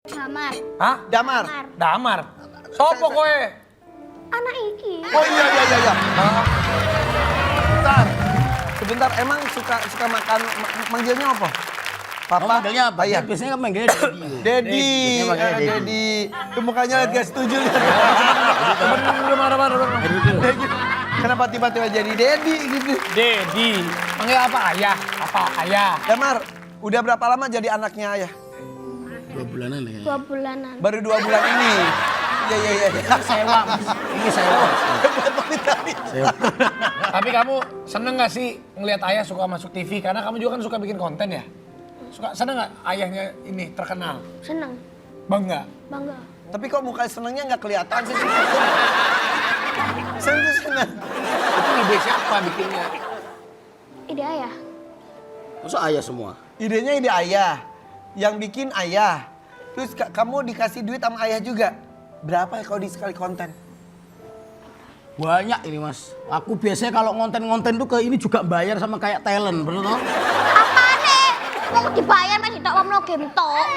Damar. Hah? Damar. Damar. Sopo kowe? Anak iki. Oh iya. Sebentar, emang suka makan, manggilnya apa? Papa? Manggilnya apa? Ayah. Biasanya kan manggilnya Dedi. Dedi. Biasanya manggilnya Dedi. Dedi. Itu mukanya gak setuju. Dedi. Kenapa tiba-tiba jadi Dedi gitu? Dedi. Panggil apa ayah? Apa ayah? Damar, udah berapa lama jadi anaknya ayah? 2 bulanan ya. 2 bulanan. Baru 2 bulan ini. Iya. Sewa, Mas. Ini sewa. Sewa. Tapi kamu seneng gak sih ngelihat ayah suka masuk TV? Karena kamu juga kan suka bikin konten ya? Seneng gak ayahnya ini terkenal? Senang. Bangga? Bangga. Tapi kok muka senengnya nggak kelihatan sih? Seneng. Itu ide siapa bikinnya? Ide ayah. Masa ayah semua? Idenya ide ayah. Yang bikin ayah. Terus kamu dikasih duit sama ayah juga. Berapa ya kalau di sekali konten? Banyak ini Mas. Aku biasanya kalau ngonten-ngonten tuh ke ini juga bayar sama kayak talent, bener toh? Apaan nih? Mau dibayar masih tak mau game tok.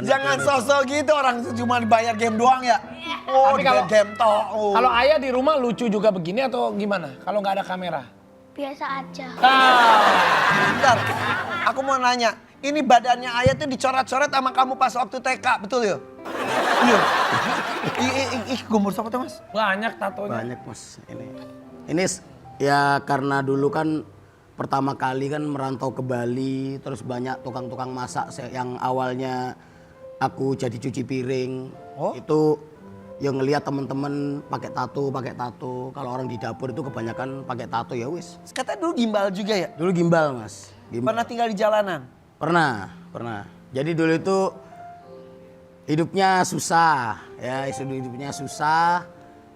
Jangan sosok gitu, orang cuma dibayar game doang ya. Oh, Tapi kalau- game tok. Oh. Kalau ayah di rumah lucu juga begini atau gimana? Kalau nggak ada kamera? Biasa aja. Bentar, aku mau nanya. Ini badannya ayah tuh dicoret-coret sama kamu pas waktu TK, betul ya? Iya. Ih, gumur siapa tuh Mas? Banyak tatonya. Banyak Mas. Ini ya karena dulu kan pertama kali kan merantau ke Bali, terus banyak tukang-tukang masak yang awalnya aku jadi cuci piring. Oh? Itu yang ngelihat temen-temen pakai tato. Kalau orang di dapur itu kebanyakan pakai tato ya wis. Katanya dulu gimbal juga ya? Dulu gimbal Mas. Gimbal. Pernah tinggal di jalanan? Pernah. Jadi dulu itu hidupnya susah ya, hidupnya susah.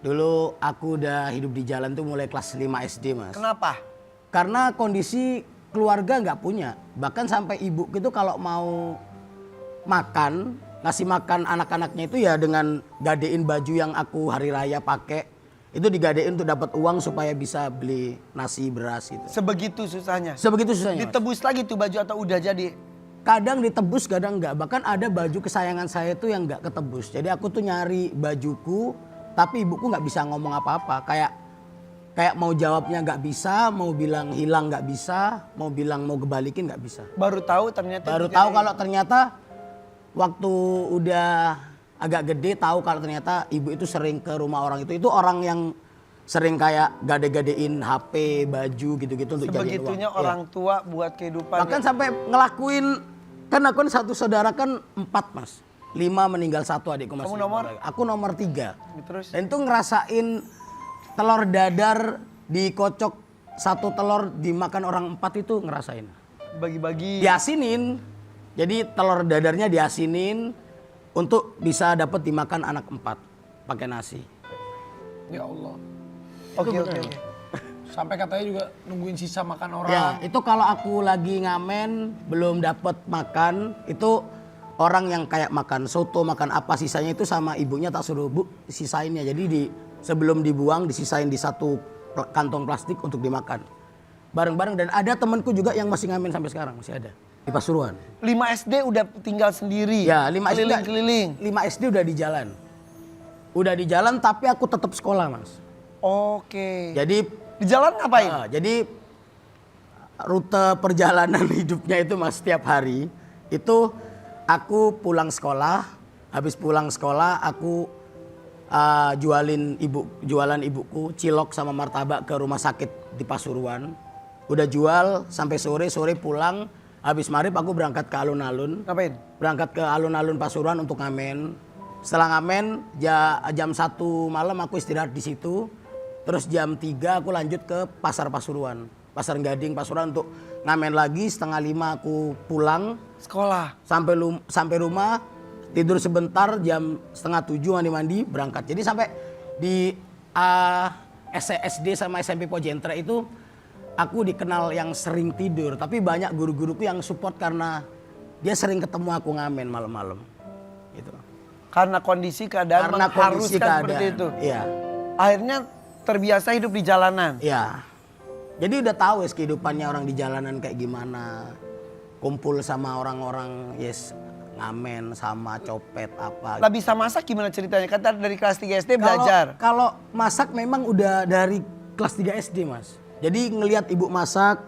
Dulu aku udah hidup di jalan tuh mulai kelas 5 SD Mas. Kenapa? Karena kondisi keluarga nggak punya. Bahkan sampai ibu itu kalau mau makan, ngasih makan anak-anaknya itu ya dengan gadein baju yang aku hari raya pakai. Itu digadein untuk dapat uang supaya bisa beli nasi, beras gitu. Sebegitu susahnya? Sebegitu susahnya Mas. Ditebus lagi tuh baju atau udah jadi? Kadang ditebus, kadang enggak. Bahkan ada baju kesayangan saya itu yang enggak ketebus. Jadi aku tuh nyari bajuku, tapi ibuku nggak bisa ngomong apa-apa. Kayak mau jawabnya nggak bisa, mau bilang hilang nggak bisa, mau bilang mau kebalikin nggak bisa. Baru tahu ternyata. Baru tahu kalau ternyata waktu udah agak gede tahu kalau ternyata ibu itu sering ke rumah orang itu. Itu orang yang sering kayak gade-gadein HP, baju gitu-gitu untuk jadiin uang. Sebegitunya orang tua buat kehidupan. Bahkan sampai ngelakuin, kan aku satu saudara kan 4 Mas. 5 meninggal 1 adikku masih. Kamu nomor? Aku nomor 3. Terus? Dan itu ngerasain telur dadar dikocok 1 telur dimakan orang 4 itu ngerasain. Bagi-bagi. Diasinin. Jadi telur dadarnya diasinin untuk bisa dapat dimakan anak 4 pakai nasi. Ya Allah. Oke. Sampai katanya juga nungguin sisa makan orang. Ya, itu kalau aku lagi ngamen belum dapat makan, itu orang yang kayak makan soto, makan apa sisanya itu sama ibunya tak suruh, Bu, sisain ya. Jadi sebelum dibuang disisain di satu kantong plastik untuk dimakan. Bareng-bareng, dan ada temanku juga yang masih ngamen sampai sekarang, masih ada di Pasuruan. 5 SD udah tinggal sendiri. Ya, 5 SD keliling-keliling. 5 SD udah di jalan. Udah di jalan tapi aku tetap sekolah, Mas. Oke. Jadi Di jalan ngapain? jadi rute perjalanan hidupnya itu Mas setiap hari itu aku pulang sekolah, habis pulang sekolah aku jualan ibuku cilok sama martabak ke rumah sakit di Pasuruan. Udah jual sampai sore pulang, habis maghrib aku berangkat ke alun-alun. Ngapain? Berangkat ke alun-alun Pasuruan untuk ngamen. Setelah ngamen jam 1 malam aku istirahat di situ. Terus jam 3 aku lanjut ke pasar Pasuruan. Pasar Gading Pasuruan untuk ngamen lagi. 4:30 aku pulang. Sekolah. Sampai rumah tidur sebentar, jam 6:30 mandi-mandi berangkat. Jadi sampai di SD sama SMP Pojentre itu aku dikenal yang sering tidur. Tapi banyak guru-guruku yang support karena dia sering ketemu aku ngamen malam-malam. Gitu. Karena kondisi keadaan mengharuskan seperti itu. Iya. Akhirnya terbiasa hidup di jalanan. Iya. Jadi udah tahu ya kehidupannya orang di jalanan kayak gimana. Kumpul sama orang-orang ngamen sama copet apa. Lah bisa masak gimana ceritanya? Kata dari kelas 3 SD belajar. Kalau masak memang udah dari kelas 3 SD Mas. Jadi ngelihat ibu masak,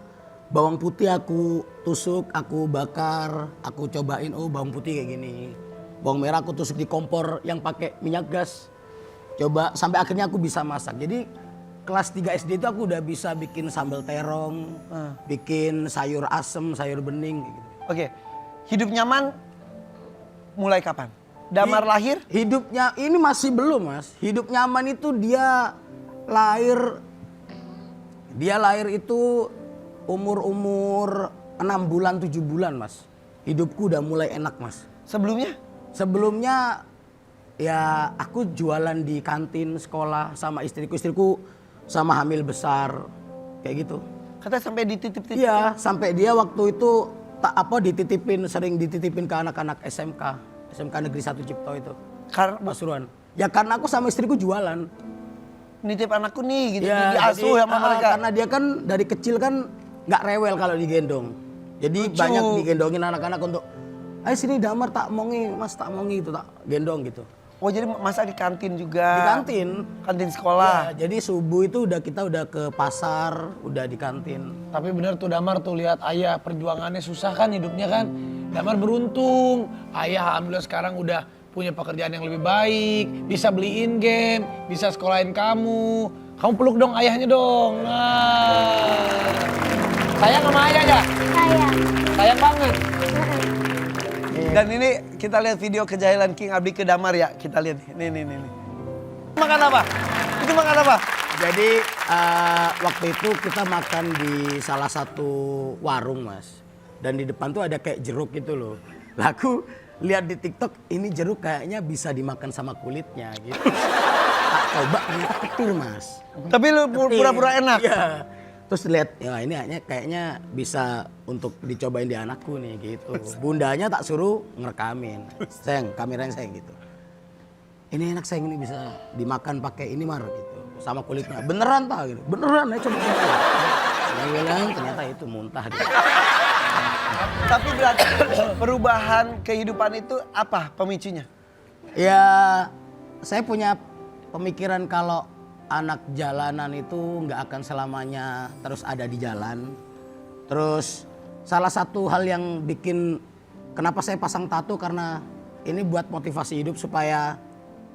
bawang putih aku tusuk, aku bakar, aku cobain bawang putih kayak gini. Bawang merah aku tusuk di kompor yang pakai minyak gas. Coba sampai akhirnya aku bisa masak. Jadi kelas 3 SD itu aku udah bisa bikin sambal terong, bikin sayur asem, sayur bening gitu. Oke. Hidup nyaman mulai kapan? Damar lahir? Hidupnya ini masih belum Mas. Hidup nyaman itu dia lahir itu umur 6 bulan 7 bulan Mas. Hidupku udah mulai enak Mas. Sebelumnya? Sebelumnya ya aku jualan di kantin sekolah sama istriku sama hamil besar kayak gitu. Kata sampai dititip-titip. Iya, sampai dia waktu itu sering dititipin ke anak-anak SMK Negeri 1 Cipto itu. Karena Pasuruan. Ya karena aku sama istriku jualan. nitip anakku nih gitu, Ya, diasuh sama mereka. Karena dia kan dari kecil kan nggak rewel kalau digendong. Jadi Lucu. banyak digendongin anak-anak untuk, ayo sini Damar tak mongi, Mas tak mongi itu tak gendong gitu. Oh jadi masak di kantin juga? Di kantin. Kantin sekolah? Ya, jadi subuh itu kita udah ke pasar, udah di kantin. Tapi bener tuh Damar tuh lihat ayah perjuangannya susah kan hidupnya kan. Damar beruntung, ayah alhamdulillah sekarang udah punya pekerjaan yang lebih baik, bisa beliin game, bisa sekolahin kamu. Kamu peluk dong ayahnya dong. Nah. Sayang sama ayah ya? Sayang. Sayang banget. Dan ini kita lihat video kejahilan King Abdi ke Damar ya. Kita lihat nih. Makan apa? Itu makan apa? Jadi waktu itu kita makan di salah satu warung Mas. Dan di depan tuh ada kayak jeruk gitu loh. Lah aku lihat di TikTok ini jeruk kayaknya bisa dimakan sama kulitnya gitu. Tak coba ternyata ketir Mas. Tapi lu pura-pura enak? Iya. Terus lihat ya ini kayaknya bisa untuk dicobain di anakku nih gitu. Bundanya tak suruh ngerekamin. Sayang, kameranya sayang gitu. Ini enak sayang, ini bisa dimakan pakai ini Mar gitu. Sama kulitnya. Beneran tak gitu. Beneran ya coba. Saya bilang ternyata itu muntah dia. Tapi berarti perubahan kehidupan itu apa pemicunya? Ya saya punya pemikiran kalau anak jalanan itu nggak akan selamanya terus ada di jalan. Terus salah satu hal yang bikin kenapa saya pasang tato karena ini buat motivasi hidup supaya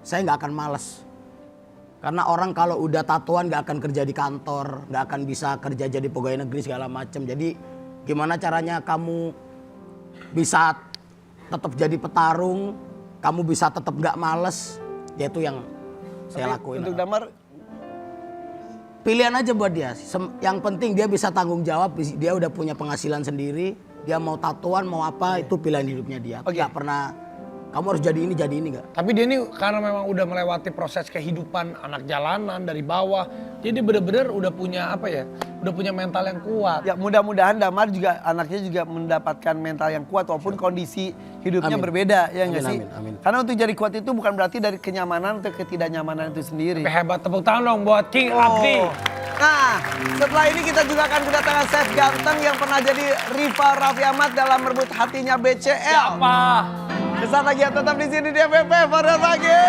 saya nggak akan males. Karena orang kalau udah tatoan nggak akan kerja di kantor, nggak akan bisa kerja jadi pegawai negeri segala macam. Jadi gimana caranya kamu bisa tetap jadi petarung, kamu bisa tetap nggak males, ya itu yang saya lakuin. Untuk Damar Pilihan aja buat dia. Yang penting dia bisa tanggung jawab, dia udah punya penghasilan sendiri, dia mau tatoan mau apa itu pilihan hidupnya dia. Oke. Nggak pernah kamu harus jadi ini nggak. Tapi dia ini karena memang udah melewati proses kehidupan anak jalanan dari bawah. Jadi bener-bener udah punya apa ya, udah punya mental yang kuat. ya mudah-mudahan Damar juga anaknya juga mendapatkan mental yang kuat walaupun kondisi hidupnya Amin. berbeda ya nggak Amin, sih? amin, amin. Karena untuk jadi kuat itu bukan berarti dari kenyamanan atau ketidaknyamanan itu sendiri. Tapi hebat, tepuk tangan dong buat King Abdi. Nah, setelah ini kita juga akan kedatangan chef ganteng yang pernah jadi rival Raffi Ahmad dalam merebut hatinya BCL. Apa? Besar lagi ya, tetap di sini di FFP Farel Pagi.